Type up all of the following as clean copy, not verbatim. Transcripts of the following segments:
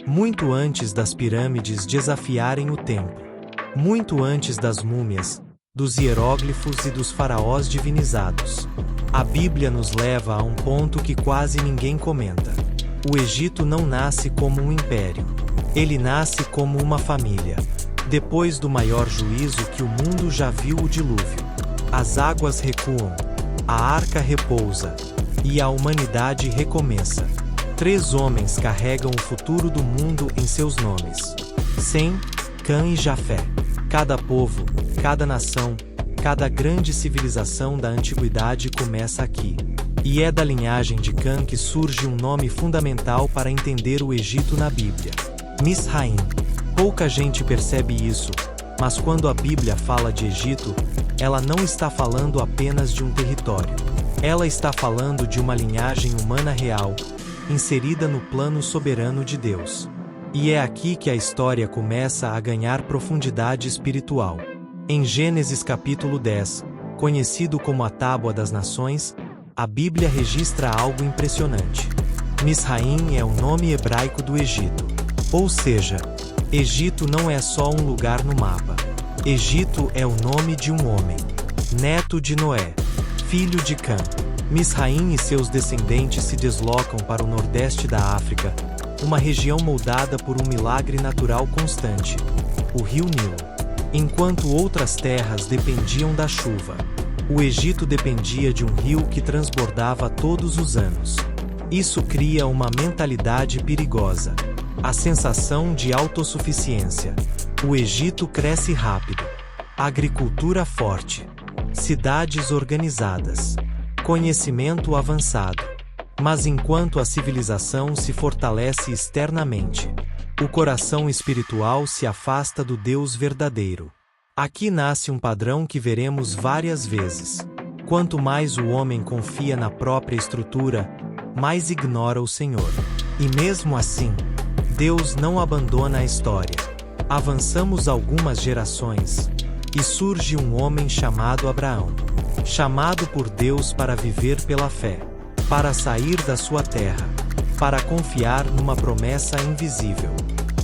muito antes das pirâmides desafiarem o tempo, muito antes das múmias, dos hieróglifos e dos faraós divinizados. A Bíblia nos leva a um ponto que quase ninguém comenta. O Egito não nasce como um império. Ele nasce como uma família. Depois do maior juízo que o mundo já viu, o dilúvio. As águas recuam, a arca repousa, e a humanidade recomeça. 3 homens carregam o futuro do mundo em seus nomes: Sem, Cã e Jafé. Cada povo, cada nação, cada grande civilização da antiguidade começa aqui. E é da linhagem de Cã que surge um nome fundamental para entender o Egito na Bíblia: Misraim. Pouca gente percebe isso, mas quando a Bíblia fala de Egito, ela não está falando apenas de um território. Ela está falando de uma linhagem humana real, inserida no plano soberano de Deus. E é aqui que a história começa a ganhar profundidade espiritual. Em Gênesis capítulo 10, conhecido como a Tábua das Nações, a Bíblia registra algo impressionante. Misraim é o nome hebraico do Egito. Ou seja, Egito não é só um lugar no mapa. Egito é o nome de um homem, neto de Noé, filho de Cã. Misraim e seus descendentes se deslocam para o nordeste da África, uma região moldada por um milagre natural constante: o rio Nilo. Enquanto outras terras dependiam da chuva, o Egito dependia de um rio que transbordava todos os anos. Isso cria uma mentalidade perigosa: a sensação de autossuficiência. O Egito cresce rápido, agricultura forte, cidades organizadas, conhecimento avançado. Mas enquanto a civilização se fortalece externamente, o coração espiritual se afasta do Deus verdadeiro. Aqui nasce um padrão que veremos várias vezes. Quanto mais o homem confia na própria estrutura, mais ignora o Senhor. E mesmo assim, Deus não abandona a história. Avançamos algumas gerações, e surge um homem chamado Abraão, chamado por Deus para viver pela fé, para sair da sua terra, para confiar numa promessa invisível.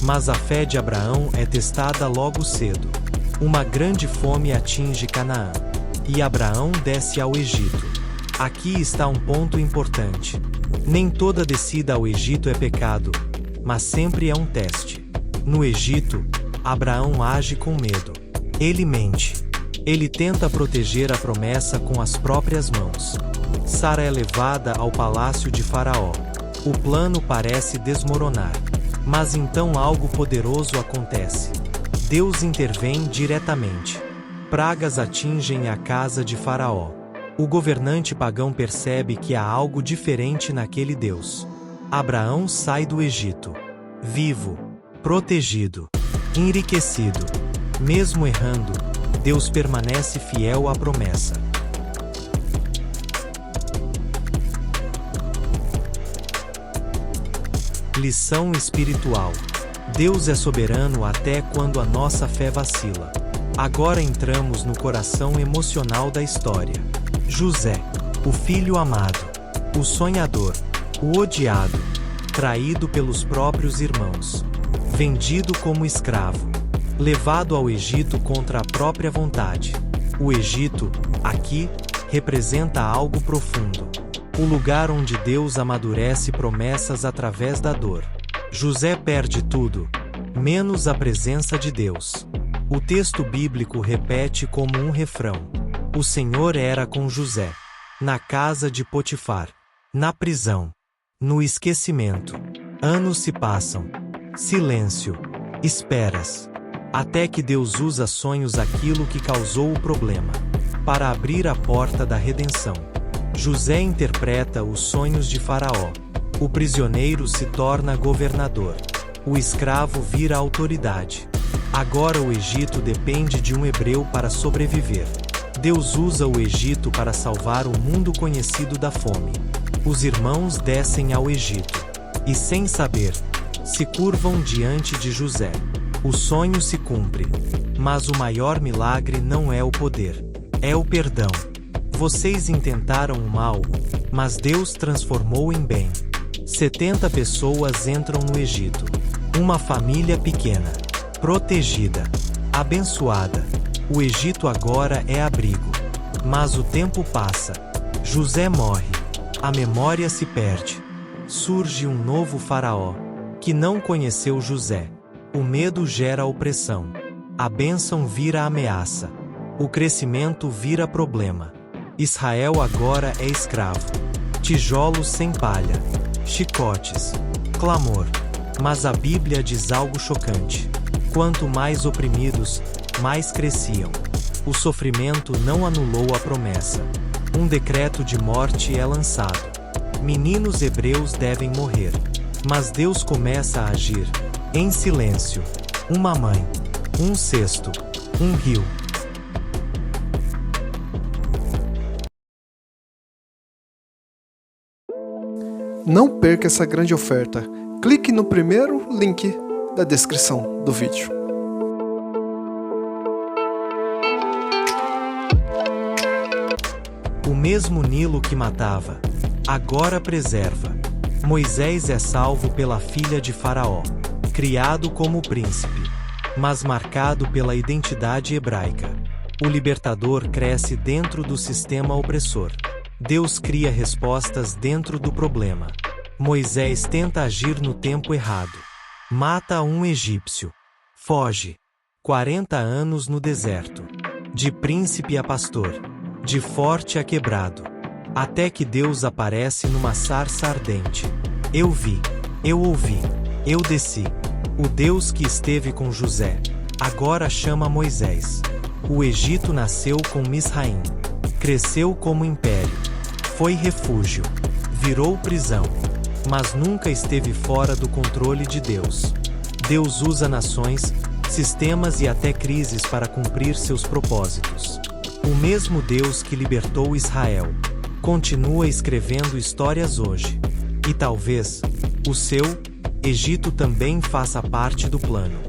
Mas a fé de Abraão é testada logo cedo. Uma grande fome atinge Canaã, e Abraão desce ao Egito. Aqui está um ponto importante. Nem toda descida ao Egito é pecado, mas sempre é um teste. No Egito, Abraão age com medo. Ele mente. Ele tenta proteger a promessa com as próprias mãos. Sara é levada ao palácio de Faraó. O plano parece desmoronar. Mas então algo poderoso acontece. Deus intervém diretamente. Pragas atingem a casa de Faraó. O governante pagão percebe que há algo diferente naquele Deus. Abraão sai do Egito, vivo, protegido, enriquecido. Mesmo errando, Deus permanece fiel à promessa. Lição espiritual: Deus é soberano até quando a nossa fé vacila. Agora entramos no coração emocional da história. José, o filho amado, o sonhador, o odiado, traído pelos próprios irmãos, vendido como escravo, levado ao Egito contra a própria vontade. O Egito, aqui, representa algo profundo. O lugar onde Deus amadurece promessas através da dor. José perde tudo, menos a presença de Deus. O texto bíblico repete como um refrão: o Senhor era com José, na casa de Potifar, na prisão, no esquecimento. Anos se passam. Silêncio. Esperas. Até que Deus usa sonhos, aquilo que causou o problema, para abrir a porta da redenção. José interpreta os sonhos de Faraó. O prisioneiro se torna governador. O escravo vira autoridade. Agora o Egito depende de um hebreu para sobreviver. Deus usa o Egito para salvar o mundo conhecido da fome. Os irmãos descem ao Egito e, sem saber, se curvam diante de José. O sonho se cumpre, mas o maior milagre não é o poder, é o perdão. Vocês intentaram o mal, mas Deus transformou em bem. 70 pessoas entram no Egito. Uma família pequena, protegida, abençoada. O Egito agora é abrigo. Mas o tempo passa. José morre. A memória se perde. Surge um novo faraó, que não conheceu José. O medo gera opressão. A bênção vira ameaça. O crescimento vira problema. Israel agora é escravo. Tijolos sem palha. Chicotes. Clamor. Mas a Bíblia diz algo chocante. Quanto mais oprimidos, mais cresciam. O sofrimento não anulou a promessa. Um decreto de morte é lançado. Meninos hebreus devem morrer. Mas Deus começa a agir. Em silêncio. Uma mãe. Um cesto. Um rio. Não perca essa grande oferta. Clique no primeiro link da descrição do vídeo. O mesmo Nilo que matava, agora preserva. Moisés é salvo pela filha de Faraó, criado como príncipe, mas marcado pela identidade hebraica. O libertador cresce dentro do sistema opressor. Deus cria respostas dentro do problema. Moisés tenta agir no tempo errado. Mata um egípcio. Foge. 40 anos no deserto. De príncipe a pastor. De forte a quebrado. Até que Deus aparece numa sarça ardente. Eu vi. Eu ouvi. Eu desci. O Deus que esteve com José, agora chama Moisés. O Egito nasceu com Misraim. Cresceu como império. Foi refúgio. Virou prisão. Mas nunca esteve fora do controle de Deus. Deus usa nações, sistemas e até crises para cumprir seus propósitos. O mesmo Deus que libertou Israel continua escrevendo histórias hoje. E talvez o seu Egito também faça parte do plano.